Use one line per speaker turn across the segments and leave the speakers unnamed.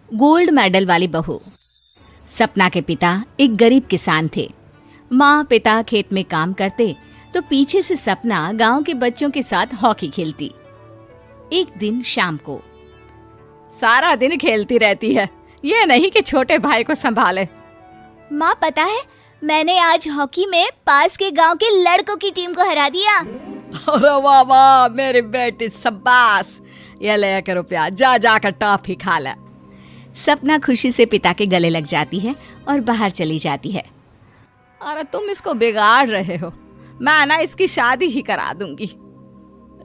Gold medal वाली बहू। सपना के पिता एक गरीब किसान थे। माँ पिता खेत में काम करते तो पीछे से सपना गांव के बच्चों के साथ हॉकी खेलती। एक दिन शाम को, सारा दिन खेलती रहती है, ये नहीं कि छोटे भाई को संभाले।
माँ पता है, मैंने आज हॉकी में पास के गांव के लड़कों की टीम को हरा दिया।
अरे वाह वाह मेरी बेटी, शाबाश। ये ले कर रुपया, जा जाकर टॉफी खा ले। सपना खुशी से पिता के गले लग जाती है और बाहर चली जाती है। अरे तुम इसको बिगाड़ रहे हो, मैं ना इसकी शादी ही करा दूंगी।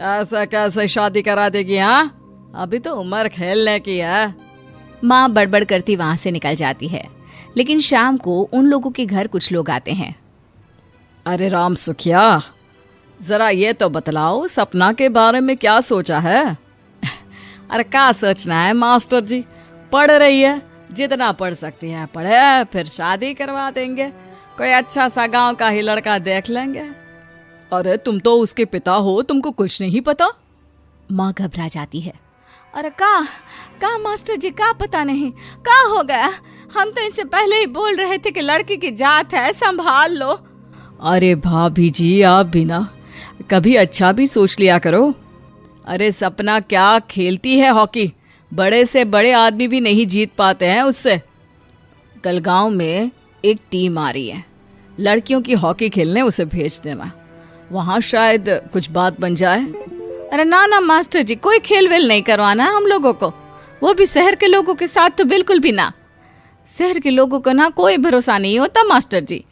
ऐसा कैसे शादी करा देगी? हाँ, अभी तो उम्र खेलने की है। माँ बड़बड़ करती वहां से निकल जाती है। लेकिन शाम को उन लोगों के घर कुछ लोग आते हैं। अरे राम सुखिया, जरा ये तो बतलाओ, सपना के बारे में क्या सोचा है? अरे क्या सोचना है मास्टर जी, पढ़ रही है, जितना पढ़ सकती है पढ़े, फिर शादी करवा देंगे, कोई अच्छा सा गांव का ही लड़का देख लेंगे। अरे तुम तो उसके पिता हो, तुमको कुछ नहीं पता? माँ घबरा जाती है। अरे का मास्टर जी, का पता नहीं, का हो गया? हम तो इनसे पहले ही बोल रहे थे कि लड़की की जात है, संभाल लो। अरे भाभी जी, आप भी ना कभी अच्छा भी सोच लिया करो। अरे सपना क्या खेलती है हॉकी, बड़े से बड़े आदमी भी नहीं जीत पाते हैं उससे। कल गांव में एक टीम आ रही है, लड़कियों की हॉकी खेलने उसे भेज देना, वहां शायद कुछ बात बन जाए। अरे ना ना मास्टर जी, कोई खेल वेल नहीं करवाना हम लोगों को, वो भी शहर के लोगों के साथ तो बिल्कुल भी ना। शहर के लोगों को ना कोई भरोसा नहीं होता मास्टर जी।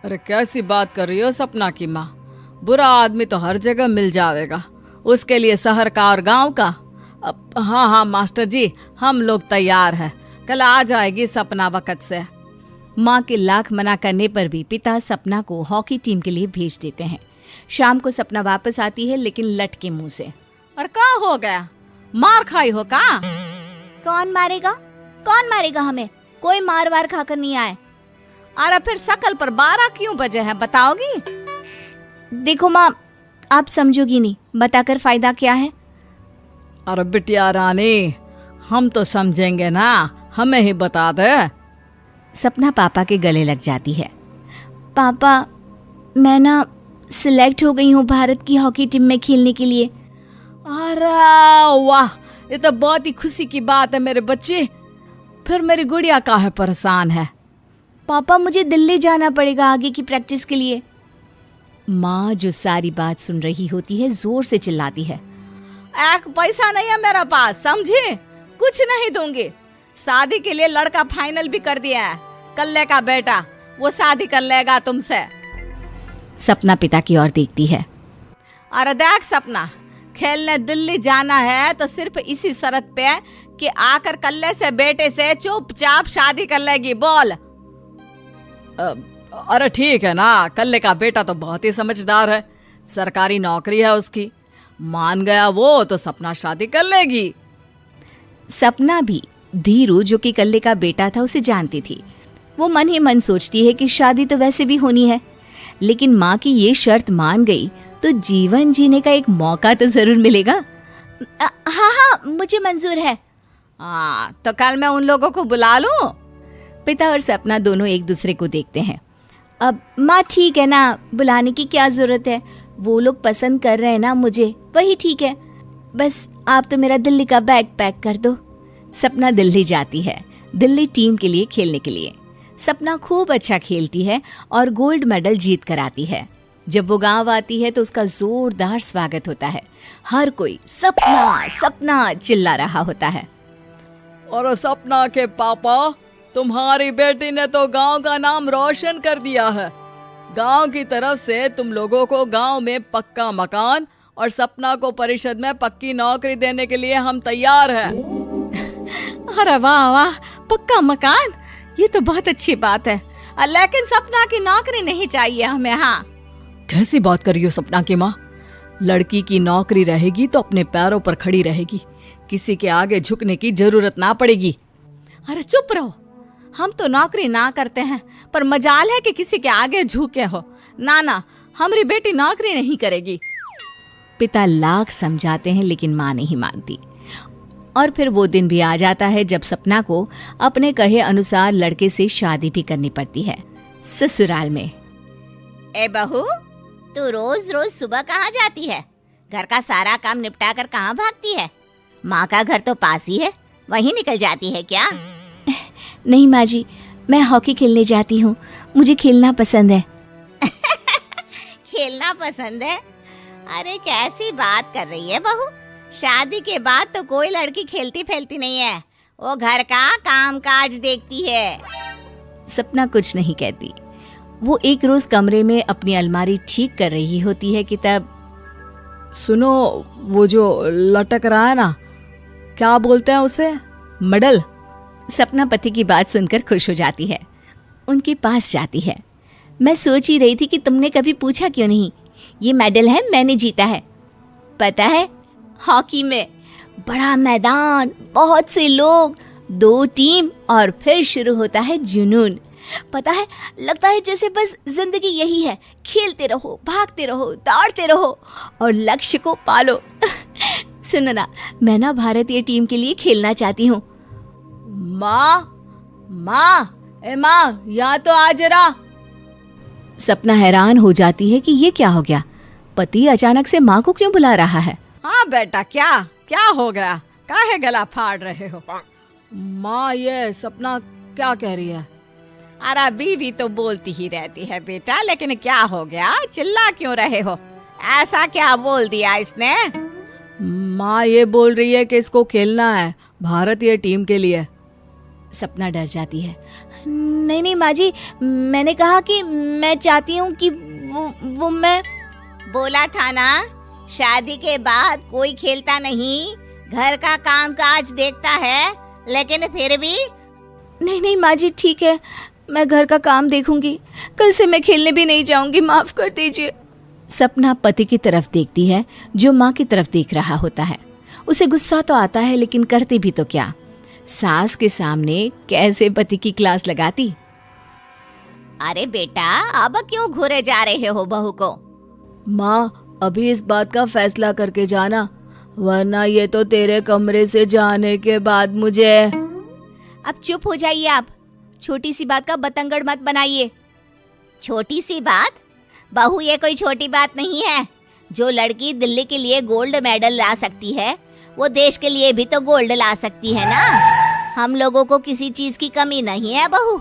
अरे कैसी बात कर रही हो सपना की माँ, बुरा आदमी तो हर जगह मिल जाएगा, उसके लिए शहर का और गांव का। हाँ हाँ मास्टर जी, हम लोग तैयार हैं, कल आ जाएगी सपना वक्त से। माँ के लाख मना करने पर भी पिता सपना को हॉकी टीम के लिए भेज देते हैं। शाम को सपना वापस आती है, लेकिन लट के मुंह से। और क्या हो गया, मार खाई हो का?
कौन मारेगा हमें? कोई मार वार खाकर नहीं आए।
अरे फिर शकल पर 12 क्यों बजे हैं, बताओगी?
देखो माँ, आप समझोगी नहीं, बताकर फायदा क्या है?
अरे बिटिया रानी, हम तो समझेंगे ना, हमें ही बता दे। सपना पापा के गले लग जाती है।
पापा, मैं ना सिलेक्ट हो गई हूँ भारत की हॉकी टीम में खेलने के लिए।
अरे वाह, ये तो बहुत ही खुशी की बात है मेरे बच्चे। फिर मेरी गुड़िया काहे परेशान है?
पापा, मुझे दिल्ली जाना पड़ेगा आगे की प्रैक्टिस के लिए।
माँ जो सारी बात सुन रही होती है, जोर से चिल्लाती है। एक पैसा नहीं है मेरे पास, समझे? कुछ नहीं दूंगी। शादी के लिए लड़का फाइनल भी कर दिया है, कल्ले का बेटा, वो शादी कर लेगा तुमसे। सपना पिता की ओर देखती है। अरे देख सपना, खेलने दिल्ली जाना है तो सिर्फ इसी शर्त पे कि आकर कल्ले से बेटे से चुपचाप शादी कर लेगी, बोल। अरे ठीक है ना, कल्ले का बेटा तो बहुत ही समझदार है, सरकारी नौकरी है उसकी, मान गया वो तो सपना शादी कर लेगी। सपना भी धीरू, जो कि कल्ले का बेटा था, उसे जानती थी। वो मन ही मन सोचती है कि शादी तो वैसे भी होनी है, लेकिन माँ की ये शर्त मान गई तो जीवन जीने का एक मौका तो जरूर मिलेगा।
हाँ, मुझे मंजूर है।
हाँ, तो कल मैं उन लोगों को बुला लूं? पिता और सपना दोनों एक दूसरे को देखते हैं।
अब माँ ठीक है ना, बुलाने की क्या जरूरत है, वो लोग पसंद कर रहे हैं ना मुझे, वही ठीक है। बस आप तो मेरा दिल्ली का बैग पैक कर दो।
सपना दिल्ली जाती है, दिल्ली टीम के लिए खेलने के लिए। सपना खूब अच्छा खेलती है और गोल्ड मेडल जीत कर आती है। जब वो गांव आती है तो उसका जोरदार स्वागत होता है। हर कोई सपना सपना चिल्ला रहा होता है। और सपना के पापा, तुम्हारी बेटी ने तो गांव का नाम रोशन कर दिया है। गांव की तरफ से तुम लोगों को गांव में पक्का मकान और सपना को परिषद में पक्की नौकरी देने के लिए हम तैयार हैं। अरे वाह वाह, पक्का मकान, ये तो बहुत अच्छी बात है, लेकिन सपना की नौकरी नहीं चाहिए हमें। हाँ, कैसी बात कर रही हो सपना की माँ? लड़की की नौकरी रहेगी तो अपने पैरों पर खड़ी रहेगी, किसी के आगे झुकने की जरूरत ना पड़ेगी। अरे चुप रहो, हम तो नौकरी ना करते हैं, पर मजाल है कि किसी के आगे झुके हो। ना ना, हमारी बेटी नौकरी नहीं करेगी। पिता लाख समझाते हैं लेकिन माँ नहीं मानती। और फिर वो दिन भी आ जाता है जब सपना को अपने कहे अनुसार लड़के से शादी भी करनी पड़ती है। ससुराल में।
ए बहू, तू रोज रोज सुबह कहाँ जाती है? घर का सारा काम निपटा कर कहाँ भागती है? माँ का घर तो पास ही है, वहीं निकल जाती है क्या? नहीं माँ जी, मैं हॉकी खेलने जाती हूँ, मुझे खेलना पसंद है। खेलना पसंद है? अरे कैसी बात कर रही है बहू, शादी के बाद तो कोई लड़की खेलती फैलती नहीं है, वो घर का काम काज देखती है।
सपना कुछ नहीं कहती। वो एक रोज कमरे में अपनी अलमारी ठीक कर रही होती है कि तब
सुनो, वो जो लटक रहा है ना, क्या बोलते हैं उसे? मेडल।
सपना पति की बात सुनकर खुश हो जाती है, उनके पास जाती है। मैं सोच ही रही थी कि तुमने कभी पूछा क्यों नहीं। ये मेडल है, मैंने जीता है, पता है, हॉकी में। बड़ा मैदान, बहुत से लोग, 2 टीम और फिर शुरू होता है जुनून। पता है, लगता है जैसे बस जिंदगी यही है, खेलते रहो, भागते रहो, दौड़ते रहो और लक्ष्य को पालो। सुनो ना, मैं ना भारतीय टीम के लिए खेलना चाहती हूँ।
माँ, यहाँ तो आ जरा।
सपना हैरान हो जाती है कि ये क्या हो गया, पति अचानक से माँ को क्यों बुला रहा है।
हाँ बेटा, क्या हो गया? काहे गला फाड़ रहे हो? माँ, ये सपना क्या कह रही है?
अरे बीवी तो बोलती ही रहती है बेटा, लेकिन क्या हो गया, चिल्ला क्यों रहे हो? ऐसा क्या बोल दिया इसने?
माँ ये बोल रही है कि इसको खेलना है भारतीय टीम के लिए।
सपना डर जाती है।
नहीं माँ जी, मैंने कहा कि मैं चाहती हूँ कि वो मैं बोला था ना, शादी के बाद कोई खेलता नहीं, घर का काम काज देखता है, लेकिन फिर भी। नहीं माँ जी, ठीक है, मैं घर का काम देखूंगी, कल से मैं खेलने भी नहीं जाऊंगी, माफ कर दीजिए।
सपना पति की तरफ देखती है जो माँ की तरफ देख रहा होता है। उसे गुस्सा तो आता है लेकिन करती भी तो क्या, सास के सामने कैसे पति की क्लास लगाती।
अरे बेटा, अब क्यों घूरे जा रहे हो बहू को?
माँ, अभी इस बात का फैसला करके जाना, वरना ये तो तेरे कमरे से जाने के बाद मुझे।
अब चुप हो जाइए आप, छोटी सी बात का बतंगड़ मत बनाइए। छोटी सी बात? बहू, ये कोई छोटी बात नहीं है। जो लड़की दिल्ली के लिए गोल्ड मेडल ला सकती है, वो देश के लिए भी तो गोल्ड ला सकती है ना। हम लोगों को किसी चीज की कमी नहीं है बहू,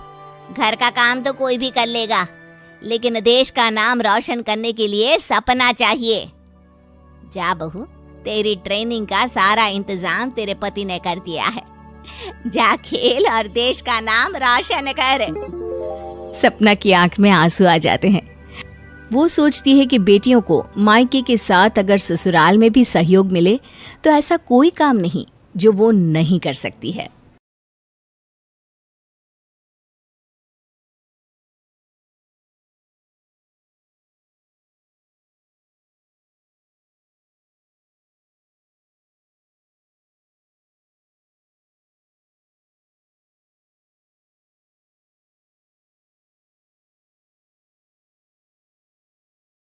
घर का काम तो कोई भी कर लेगा, लेकिन देश का नाम रोशन करने के लिए सपना चाहिए। जा बहू, तेरी ट्रेनिंग का सारा इंतजाम तेरे पति ने कर दिया है, जा खेल और देश का नाम रोशन कर।
सपना की आंख में आंसू आ जाते हैं। वो सोचती है कि बेटियों को मायके के साथ अगर ससुराल में भी सहयोग मिले तो ऐसा कोई काम नहीं जो वो नहीं कर सकती है।